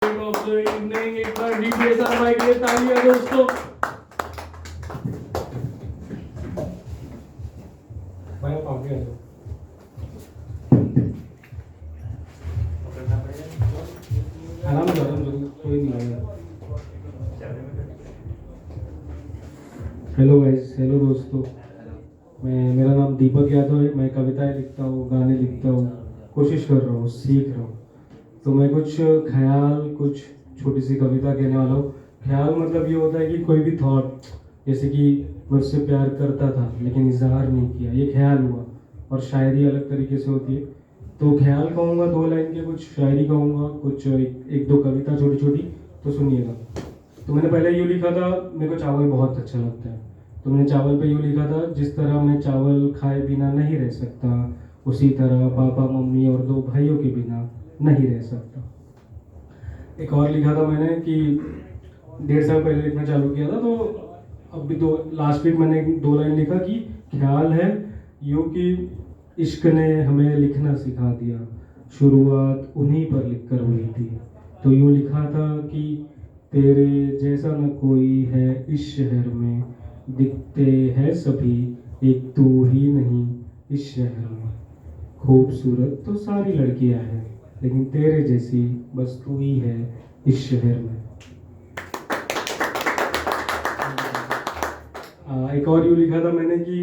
Of the evening, एक बार डीपीएसआर भाई के लिए तालियां दोस्तों। भाई आप आगे आ जाओ। आराम से कोई नहीं आएगा। हेलो गाइस, हेलो दोस्तों। मेरा नाम दीपक यादव है। मैं कविताएं लिखता हूँ, गाने लिखता हूँ, कोशिश कर रहा हूँ, सीख रहा हूँ। तो मैं कुछ ख्याल, कुछ छोटी सी कविता कहने वाला हूँ। ख्याल मतलब ये होता है कि कोई भी थॉट, जैसे कि मैं उससे प्यार करता था लेकिन इजहार नहीं किया, ये ख्याल हुआ। और शायरी अलग तरीके से होती है। तो ख्याल कहूँगा 2 लाइन के, कुछ शायरी कहूँगा, कुछ एक दो कविता छोटी छोटी, तो सुनिएगा। तो मैंने पहले यूँ लिखा था, मेरे को चावल बहुत अच्छा लगता है। तो मैंने चावल पे यूँ लिखा था, जिस तरह मैं चावल खाए बिना नहीं रह सकता, उसी तरह पापा मम्मी और 2 भाइयों के बिना नहीं रह सकता। एक और लिखा था मैंने कि 1.5 साल पहले लिखना चालू किया था, तो अभी लास्ट वीक मैंने 2 लाइन लिखा कि ख्याल है यूँ कि इश्क ने हमें लिखना सिखा दिया, शुरुआत उन्हीं पर लिखकर हुई थी। तो यूँ लिखा था कि तेरे जैसा न कोई है इस शहर में, दिखते हैं सभी एक तू ही नहीं इस शहर में। खूबसूरत तो सारी लड़कियां हैं, लेकिन तेरे जैसी बस तू ही है इस शहर में। एक और यूँ लिखा था मैंने कि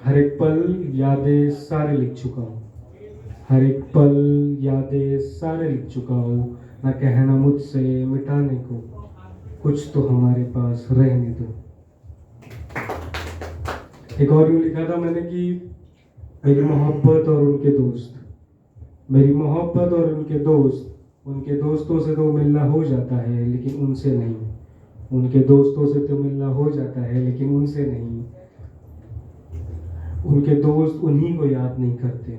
हर एक पल यादें सारे लिख चुका हूँ, हर एक पल यादें सारे लिख चुका हूँ, ना कहना मुझसे मिटाने को, कुछ तो हमारे पास रहने दो। एक और यूँ लिखा था मैंने कि मेरी मोहब्बत और उनके दोस्त, मेरी मोहब्बत और उनके दोस्त, उनके दोस्तों से तो मिलना हो जाता है लेकिन उनसे नहीं, उनके दोस्तों से तो मिलना हो जाता है लेकिन उनसे नहीं। उनके दोस्त उन्हीं को याद नहीं करते,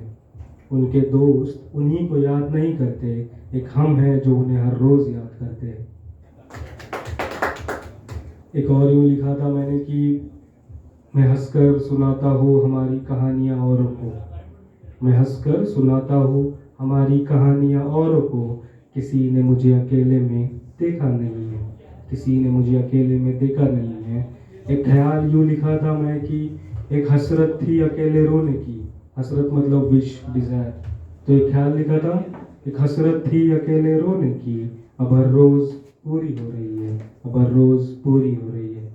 उनके दोस्त उन्हीं को याद नहीं करते, एक हम हैं जो उन्हें हर रोज याद करते हैं। एक और यूँ लिखा था मैंने कि मैं हंसकर सुनाता हूँ हमारी कहानियाँ औरों को, मैं हंसकर सुनाता हूँ हमारी कहानियाँ औरों को, किसी ने मुझे अकेले में देखा नहीं है, किसी ने मुझे अकेले में देखा नहीं है। एक ख्याल यूँ लिखा था मैं कि एक हसरत थी अकेले रोने की, हसरत मतलब विश, डिज़ायर। तो एक ख्याल लिखा था, एक हसरत थी अकेले रोने की, अब हर रोज़ पूरी हो रही है, अब हर रोज़ पूरी हो रही है।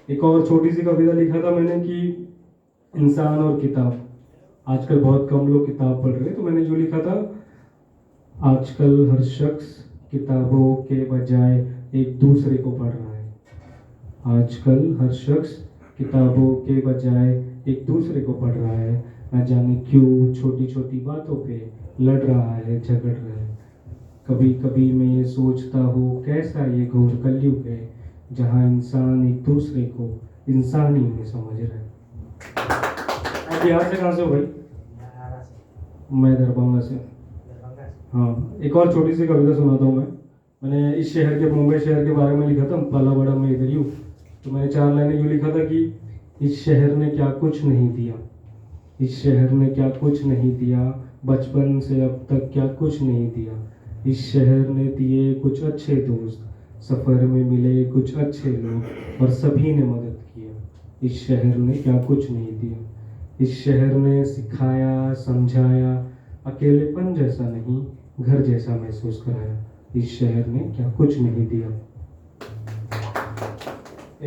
एक और छोटी सी कविता लिखा था मैंने कि इंसान और किताब, आजकल बहुत कम लोग किताब पढ़ रहे हैं। तो मैंने जो लिखा था, आजकल हर शख्स किताबों के बजाय एक दूसरे को पढ़ रहा है, आजकल हर शख्स किताबों के बजाय एक दूसरे को पढ़ रहा है, न जाने क्यों छोटी छोटी बातों पे लड़ रहा है, झगड़ रहा है। कभी कभी मैं ये सोचता हूँ कैसा ये घोर कलयुग है, जहाँ इंसान एक दूसरे को इंसान ही नहीं समझ रहा है। आप यहाँ से कहाँ से हो भाई? मैं दरभंगा से। हाँ, एक और छोटी सी कविता सुनाता हूँ मैं। मैंने इस शहर के, मुंबई शहर के बारे में लिखा था, पला बड़ा मैं इधर ही हूँ। तो मैंने 4 लाइनें यूँ लिखा था कि इस शहर ने क्या कुछ नहीं दिया, इस शहर ने क्या कुछ नहीं दिया, बचपन से अब तक क्या कुछ नहीं दिया। इस शहर ने दिए कुछ अच्छे दोस्त, सफ़र में मिले कुछ अच्छे लोग, और सभी ने मदद किया। इस शहर ने क्या कुछ नहीं दिया, इस शहर ने सिखाया, समझाया, अकेलेपन जैसा नहीं घर जैसा महसूस कराया। इस शहर ने क्या कुछ नहीं दिया।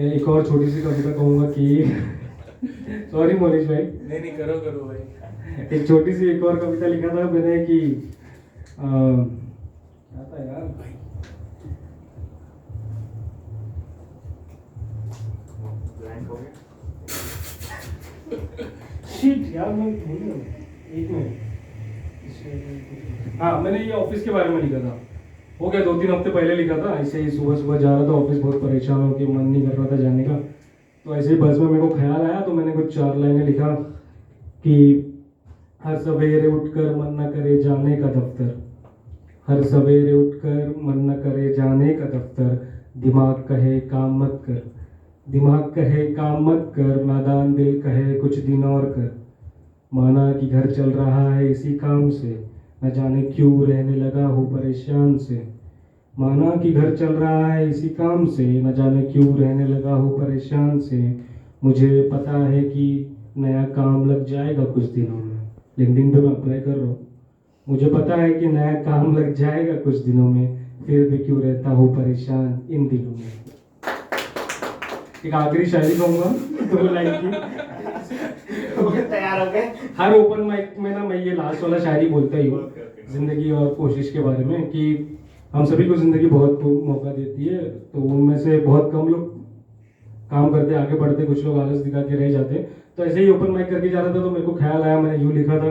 एक और छोटी सी कविता कहूँगा कि सॉरी मोनिश भाई। नहीं करो करो भाई। एक छोटी सी एक और कविता लिखा था मैंने कि क्या था यार भाई, शिट यार, मैं भूल गया। एक मिनट। हाँ, मैंने ये ऑफिस के बारे में लिखा था, हो गया 2-3 हफ्ते पहले लिखा था। ऐसे ही सुबह सुबह जा रहा था ऑफिस, बहुत परेशान हो के मन नहीं कर रहा था जाने का। तो ऐसे ही बस में मेरे को ख्याल आया, तो मैंने कुछ 4 लाइनें लिखा कि हर सवेरे उठकर मन न करे जाने का दफ्तर, हर सवेरे उठकर मन न करे जाने का दफ्तर, दिमाग कहे काम मत कर, दिमाग कहे काम मत कर, नादान दिल कहे कुछ दिन और कर, माना कि घर चल रहा है इसी काम से, न जाने क्यों रहने लगा हूँ परेशान से। माना कि घर चल रहा है इसी काम से, न जाने क्यों रहने लगा हूँ परेशान से। मुझे पता है कि नया काम लग जाएगा कुछ दिनों में। लिंक्डइन पे मैं अप्लाई कर रहा हूँ। मुझे पता है कि नया काम लग जाएगा कुछ दिनों में, फिर भी क्यों रहता हूँ परेशान इन दिनों में। एक आखिरी शायरी कहूँगा 2 लाइन की। तैयार हो गए? हर ओपन माइक में ना मैं ये लास्ट वाला शायरी बोलता ही हूँ जिंदगी और कोशिश के बारे में, कि हम सभी को जिंदगी बहुत मौका देती है, तो उनमें से बहुत कम लोग काम करते आगे बढ़ते, कुछ लोग आलस दिखा के रह जाते। तो ऐसे ही ओपन माइक करके जा रहा था तो मेरे को ख्याल आया, मैंने यूँ लिखा था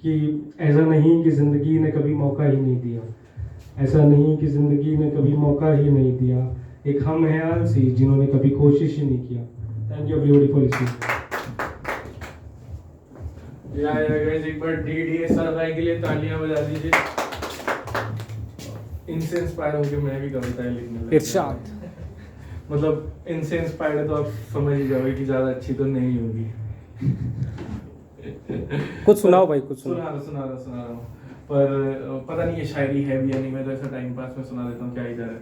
कि ऐसा नहीं कि जिंदगी ने कभी मौका ही नहीं दिया, ऐसा नहीं कि जिंदगी ने कभी मौका ही नहीं दिया, एक हम हैं आलसी जिन्होंने कभी कोशिश ही नहीं किया। Thank you everybody for listening. Guys एक बार DDSR भाई के लिए तालियां बजा दीजिए। इनसे इंस्पायर होकर मैं भी कविताएं लिखने लगा। इरशाद। मतलब इनसे इंस्पायर्ड है तो आप समझ ही जाओगे कि ज्यादा अच्छी तो नहीं होगी। कुछ सुनाओ भाई, कुछ सुना रहा हूँ। पर पता नहीं ये शायरी है भी या नहीं, मैं तो ऐसा टाइम पास में सुना देता हूँ, क्या इधर है।